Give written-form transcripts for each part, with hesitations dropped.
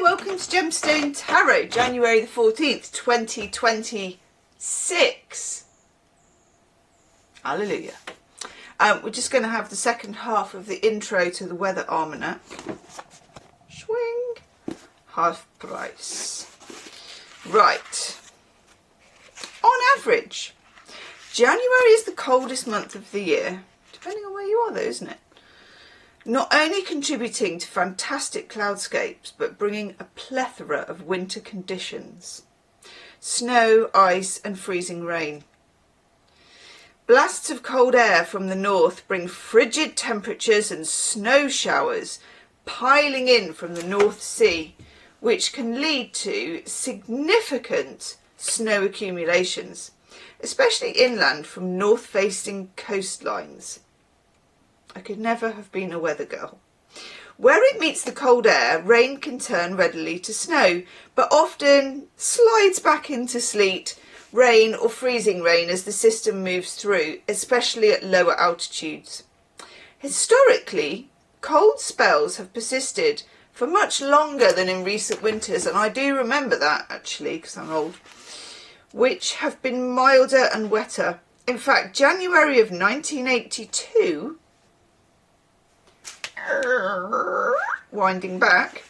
welcome to Gemstone Tarot, January the 14th, 2026. Hallelujah. We're just going to have the second half of the intro to the Weather Almanac. Swing. Half price. Right. On average, January is the coldest month of the year, depending on where you are though, isn't it? Not only contributing to fantastic cloudscapes, but bringing a plethora of winter conditions. Snow, ice and freezing rain. Blasts of cold air from the north bring frigid temperatures and snow showers piling in from the North Sea, which can lead to significant snow accumulations, especially inland from north-facing coastlines. I could never have been a weather girl. Where it meets the cold air, rain can turn readily to snow, but often slides back into sleet, rain or freezing rain as the system moves through, especially at lower altitudes. Historically, cold spells have persisted for much longer than in recent winters, and I do remember that actually because I'm old, which have been milder and wetter. In fact, January of 1982, winding back,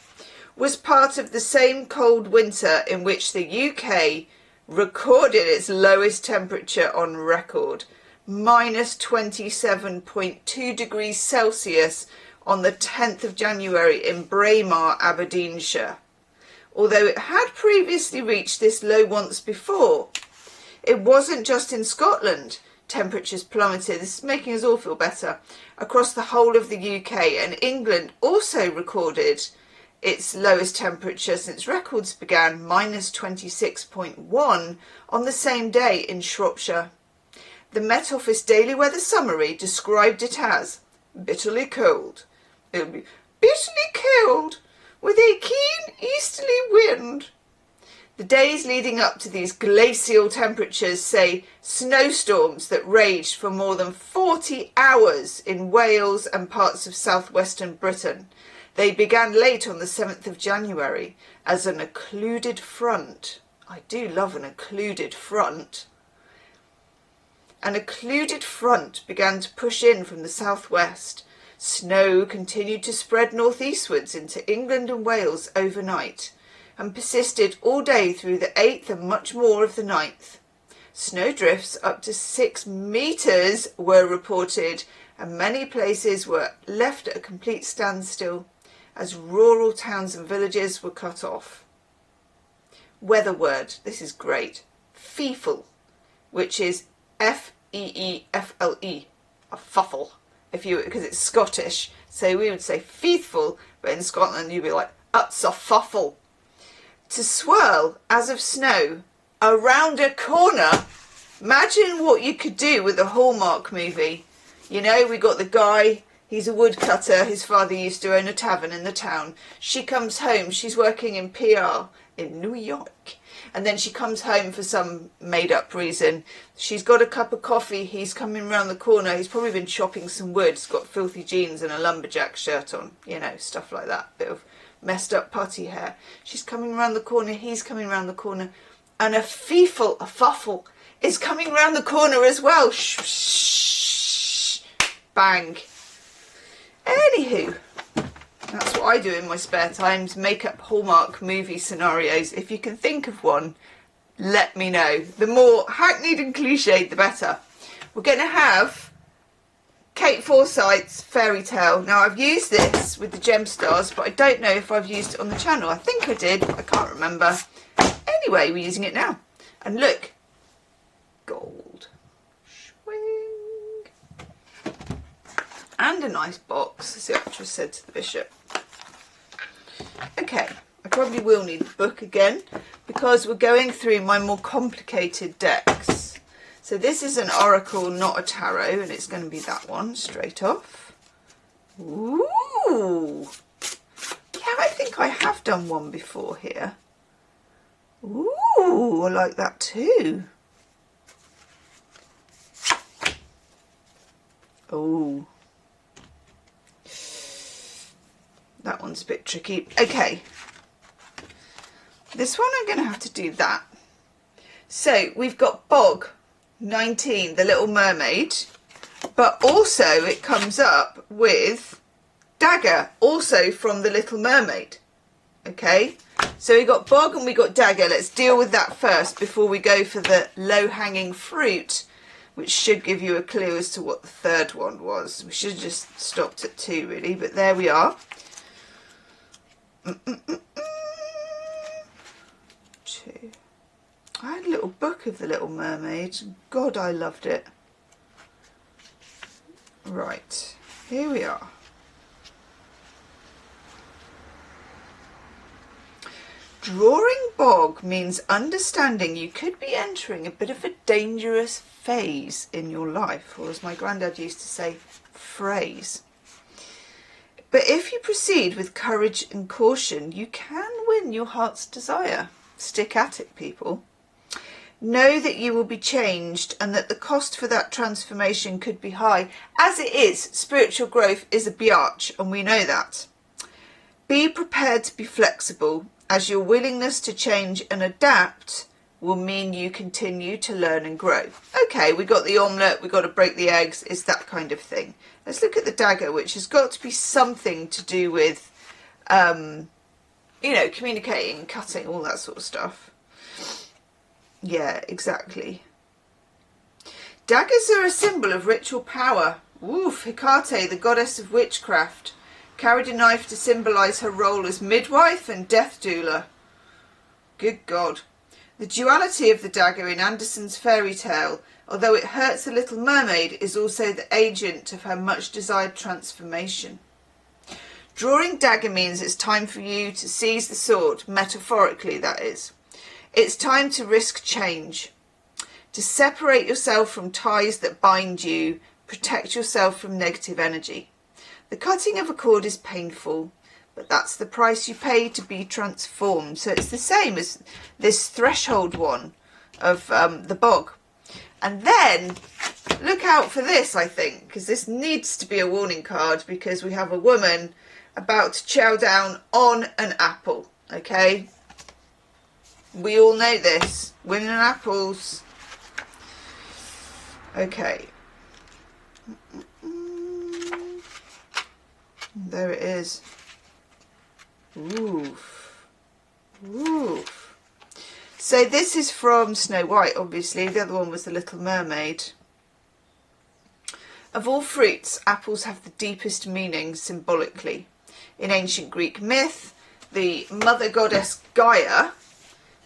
was part of the same cold winter in which the UK recorded its lowest temperature on record, minus 27.2 degrees Celsius on the 10th of January in Braemar, Aberdeenshire. Although it had previously reached this low once before. It wasn't just in Scotland. Temperatures plummeted. This is making us all feel better. Across the whole of the UK, and England also recorded its lowest temperature since records began, minus 26.1 on the same day in Shropshire. The Met Office Daily Weather Summary described it as bitterly cold. It'll be bitterly cold with a keen easterly wind. The days leading up to these glacial temperatures say snowstorms that raged for more than 40 hours in Wales and parts of southwestern Britain. They began late on the 7th of January as an occluded front. I do love an occluded front. An occluded front began to push in from the southwest. Snow continued to spread northeastwards into England and Wales overnight, and persisted all day through the 8th and much more of the 9th. Snowdrifts up to 6 metres were reported, and many places were left at a complete standstill as rural towns and villages were cut off. Weather word, this is great, feefle, which is F-E-E-F-L-E, a fuffle, because it's Scottish. So we would say feefle, but in Scotland you'd be like, that's a fuffle. To swirl as of snow around a corner. Imagine what you could do with a Hallmark movie. You know, we got the guy, he's a woodcutter, his father used to own a tavern in the town. She comes home, she's working in PR in New York. And then she comes home for some made-up reason. She's got a cup of coffee, he's coming round the corner, he's probably been chopping some wood, he's got filthy jeans and a lumberjack shirt on, you know, stuff like that, bit of messed up putty hair. She's coming round the corner, he's coming round the corner, and a feefle, a fuffle, is coming round the corner as well. Shh, shh, bang. Anywho, that's what I do in my spare times, make up Hallmark movie scenarios. If you can think of one, let me know. The more hackneyed and cliched, the better. We're going to have Kate Forsyth's fairy tale. Now, I've used this with the gem stars, but I don't know if I've used it on the channel. I think I did, but I can't remember. Anyway, we're using it now. And look, gold. Swing. And a nice box, as the actress said to the bishop. Okay, I probably will need the book again because we're going through my more complicated decks. So this is an oracle, not a tarot, and it's going to be that one straight off. Ooh! Yeah, I think I have done one before here. Ooh, I like that too. Oh. That one's a bit tricky. Okay. This one I'm going to have to do that. So we've got Bog 19, the Little Mermaid, but also it comes up with Dagger, also from the Little Mermaid. Okay, so we got Bog and we got Dagger. Let's deal with that first before we go for the low-hanging fruit, which should give you a clue as to what the third one was. We should have just stopped at 2 really, but there we are. 2. I had a little book of the Little Mermaid. God, I loved it. Right, here we are. Drawing Bog means understanding you could be entering a bit of a dangerous phase in your life, or as my granddad used to say, phrase. But if you proceed with courage and caution, you can win your heart's desire. Stick at it, people. Know that you will be changed and that the cost for that transformation could be high. As it is, spiritual growth is a biatch, and we know that. Be prepared to be flexible, as your willingness to change and adapt will mean you continue to learn and grow. Okay, we got the omelette, we got to break the eggs, it's that kind of thing. Let's look at the dagger, which has got to be something to do with, you know, communicating, cutting, all that sort of stuff. Yeah, exactly. Daggers are a symbol of ritual power. Oof, Hecate, the goddess of witchcraft, carried a knife to symbolise her role as midwife and death doula. Good God. The duality of the dagger in Andersen's fairy tale, although it hurts the Little Mermaid, is also the agent of her much desired transformation. Drawing dagger means it's time for you to seize the sword, metaphorically that is. It's time to risk change, to separate yourself from ties that bind you, protect yourself from negative energy. The cutting of a cord is painful, but that's the price you pay to be transformed. So it's the same as this threshold one of the Bog. And then look out for this, I think, because this needs to be a warning card, because we have a woman about to chow down on an apple, okay? We all know this. Women and apples. Okay. There it is. Oof. Oof. So this is from Snow White, obviously. The other one was the Little Mermaid. Of all fruits, apples have the deepest meaning symbolically. In ancient Greek myth, the mother goddess Gaia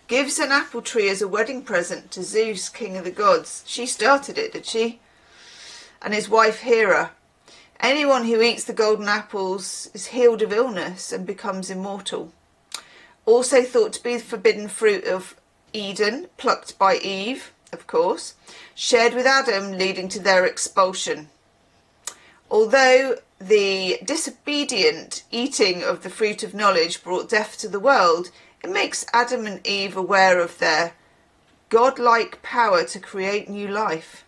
gives an apple tree as a wedding present to Zeus, king of the gods. She started it, did she? And his wife Hera. Anyone who eats the golden apples is healed of illness and becomes immortal. Also thought to be the forbidden fruit of Eden, plucked by Eve, of course, shared with Adam, leading to their expulsion. Although the disobedient eating of the fruit of knowledge brought death to the world, it makes Adam and Eve aware of their godlike power to create new life.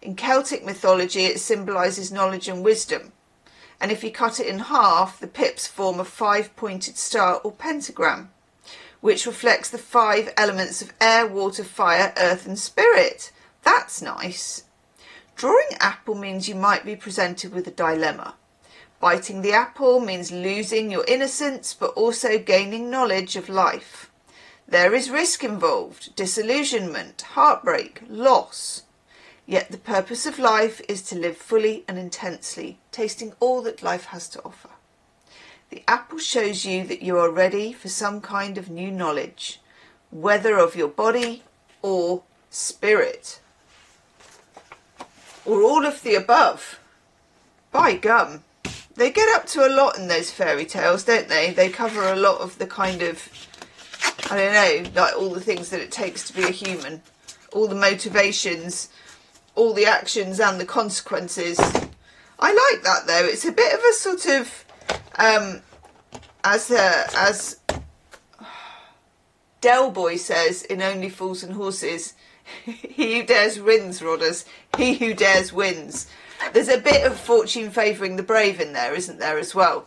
In Celtic mythology, it symbolises knowledge and wisdom. And if you cut it in half, the pips form a 5-pointed star or pentagram, which reflects the 5 elements of air, water, fire, earth and spirit. That's nice. Drawing apple means you might be presented with a dilemma. Biting the apple means losing your innocence, but also gaining knowledge of life. There is risk involved, disillusionment, heartbreak, loss. Yet the purpose of life is to live fully and intensely, tasting all that life has to offer. The apple shows you that you are ready for some kind of new knowledge, whether of your body or spirit. Or all of the above. By gum. They get up to a lot in those fairy tales, don't they? They cover a lot of the kind of, I don't know, like all the things that it takes to be a human. All the motivations, all the actions and the consequences. I like that though. It's a bit of a sort of, as Del Boy says in Only Fools and Horses, he who dares wins, Rodders. He who dares wins. There's a bit of fortune favouring the brave in there, isn't there, as well?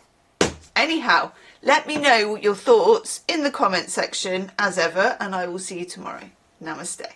Anyhow, Let me know your thoughts in the comment section as ever, and I will see you tomorrow. Namaste.